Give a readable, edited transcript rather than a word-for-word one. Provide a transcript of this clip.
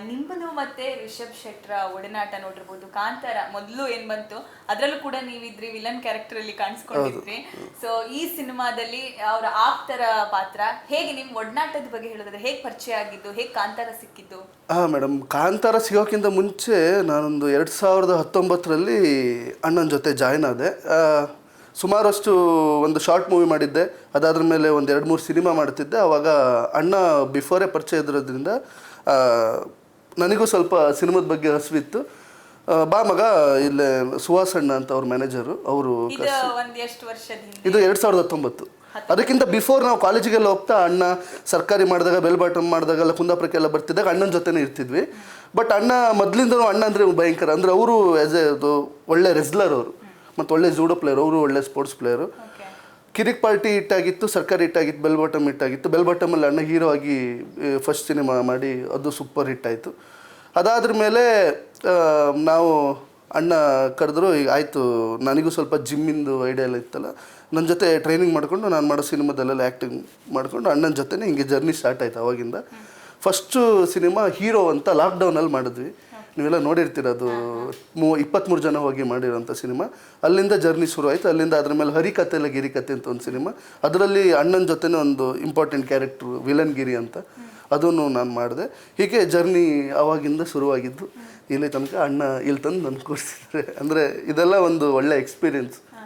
ನಿಮ್ಮದು ಮತ್ತೆ ರಿಷಬ್ ಶೆಟ್ರ ಒಡನಾಟ ನೋಡಿರ್ಬೋದು. ಕಾಂತಾರ ಮೊದಲು ಏನ್ ಬಂತು ಅದ್ರಲ್ಲೂ ಕೂಡ ನೀವಿದ್ರಿ, ವಿಲನ್ ಕ್ಯಾರೆಕ್ಟರ್ ಅಲ್ಲಿ ಕಾಣಿಸ್ಕೊಂಡಿದ್ರಿ. ಸೊ ಈ ಸಿನಿಮಾದಲ್ಲಿ ಅವರ ಆಪ್ತರ ಪಾತ್ರ ಹೇಗೆ, ನಿಮ್ ಒಡನಾಟದ ಬಗ್ಗೆ ಹೇಳೋದಾದ್ರೆ ಹೇಗೆ ಪರಿಚಯ ಆಗಿದ್ದು, ಹೇಗೆ ಕಾಂತಾರ ಸಿಕ್ಕಿದ್ದು? ಮೇಡಮ್, ಕಾಂತಾರ ಸಿಗೋಕ್ಕಿಂತ ಮುಂಚೆ ನಾನೊಂದು 2019ರಲ್ಲಿ ಅಣ್ಣನ ಜೊತೆ ಜಾಯ್ನ್ ಆದೆ. ಸುಮಾರಷ್ಟು ಒಂದು ಶಾರ್ಟ್ ಮೂವಿ ಮಾಡಿದ್ದೆ. ಅದಾದ್ರ ಮೇಲೆ ಒಂದು 2-3 ಸಿನಿಮಾ ಮಾಡ್ತಿದ್ದೆ. ಆವಾಗ ಅಣ್ಣ ಬಿಫೋರೇ ಪರಿಚಯ ಇದ್ದಿರೋದ್ರಿಂದ ನನಗೂ ಸ್ವಲ್ಪ ಸಿನಿಮಾದ ಬಗ್ಗೆ ಹಸಿವಿತ್ತು. ಬಾ ಮಗ, ಇಲ್ಲೇ ಸುಹಾಸ್ ಅಣ್ಣ ಅಂತ ಅವ್ರ ಮ್ಯಾನೇಜರು, ಅವರು. ಇದು 2019. ಅದಕ್ಕಿಂತ ಬಿಫೋರ್ ನಾವು ಕಾಲೇಜಿಗೆಲ್ಲ ಹೋಗ್ತಾ ಅಣ್ಣ ಸರ್ಕಾರಿ ಮಾಡಿದಾಗ, ಬೆಲ್ ಬಾಟಮ್ ಮಾಡಿದಾಗೆಲ್ಲ ಕುಂದಾಪುರಕ್ಕೆಲ್ಲ ಬರ್ತಿದ್ದಾಗ ಅಣ್ಣನ ಜೊತೆನೇ ಇರ್ತಿದ್ವಿ. ಬಟ್ ಅಣ್ಣ ಮೊದಲಿಂದನೂ ಅಣ್ಣ ಅಂದರೆ ಭಯಂಕರ, ಅಂದರೆ ಅವರು ಆ್ಯಸ್ ಎ ಒಳ್ಳೆ ರೆಸ್ಲರ್ ಅವರು, ಮತ್ತು ಒಳ್ಳೆ ಜೂಡೋ ಪ್ಲೇಯರ್, ಅವರು ಒಳ್ಳೆ ಸ್ಪೋರ್ಟ್ಸ್ ಪ್ಲೇಯರು. ಕಿರಿಕ್ ಪಾರ್ಟಿ ಹಿಟ್ಟಾಗಿತ್ತು, ಸರ್ಕಾರಿ ಹಿಟ್ಟಾಗಿತ್ತು, ಬೆಲ್ ಬಾಟಮ್ ಹಿಟ್ಟಾಗಿತ್ತು. ಬೆಲ್ ಬಾಟಮಲ್ಲಿ ಅಣ್ಣ ಹೀರೋ ಆಗಿ ಫಸ್ಟ್ ಸಿನಿಮಾ ಮಾಡಿ ಅದು ಸೂಪರ್ ಹಿಟ್ ಆಯಿತು. ಅದಾದ್ರ ಮೇಲೆ ನಾವು ಅಣ್ಣ ಕರೆದ್ರು. ಈಗ ಆಯಿತು, ನನಗೂ ಸ್ವಲ್ಪ ಜಿಮ್ಮಿಂದು ಐಡಿಯಾ ಎಲ್ಲ ಇತ್ತಲ್ಲ, ನನ್ನ ಜೊತೆ ಟ್ರೈನಿಂಗ್ ಮಾಡಿಕೊಂಡು ನಾನು ಮಾಡೋ ಸಿನಿಮಾದಲ್ಲೆಲ್ಲ ಆ್ಯಕ್ಟಿಂಗ್ ಮಾಡಿಕೊಂಡು ಅಣ್ಣನ ಜೊತೆನೇ ಹಿಂಗೆ ಜರ್ನಿ ಸ್ಟಾರ್ಟ್ ಆಯಿತು ಅವಾಗಿಂದ. ಫಸ್ಟು ಸಿನಿಮಾ ಹೀರೋ ಅಂತ ಲಾಕ್ಡೌನಲ್ಲಿ ಮಾಡಿದ್ವಿ. ನೀವೆಲ್ಲ ನೋಡಿರ್ತೀರ, ಅದು 23 ಜನ ಹೋಗಿ ಮಾಡಿರೋಂಥ ಸಿನಿಮಾ. ಅಲ್ಲಿಂದ ಜರ್ನಿ ಶುರು ಆಯಿತು. ಅಲ್ಲಿಂದ ಅದ್ರ ಮೇಲೆ ಹರಿಕತೆ ಇಲ್ಲ ಗಿರಿಕತೆ ಅಂತ ಒಂದು ಸಿನಿಮಾ, ಅದರಲ್ಲಿ ಅಣ್ಣನ ಜೊತೆನೇ ಒಂದು ಇಂಪಾರ್ಟೆಂಟ್ ಕ್ಯಾರೆಕ್ಟ್ರು ವಿಲನ್ ಗಿರಿ ಅಂತ, ಅದನ್ನು ನಾನು ಮಾಡಿದೆ. ಹೀಗೆ ಜರ್ನಿ ಆವಾಗಿಂದ ಶುರುವಾಗಿದ್ದು ಇಲ್ಲಿ ತನಕ ಅಣ್ಣ ಇಲ್ಲಿ ತಂದು ನನ್ನ ಕೂರಿಸಿದ್ದಾರೆ. ಅಂದರೆ ಇದೆಲ್ಲ ಒಂದು ಒಳ್ಳೆ ಎಕ್ಸ್ಪೀರಿಯೆನ್ಸ್.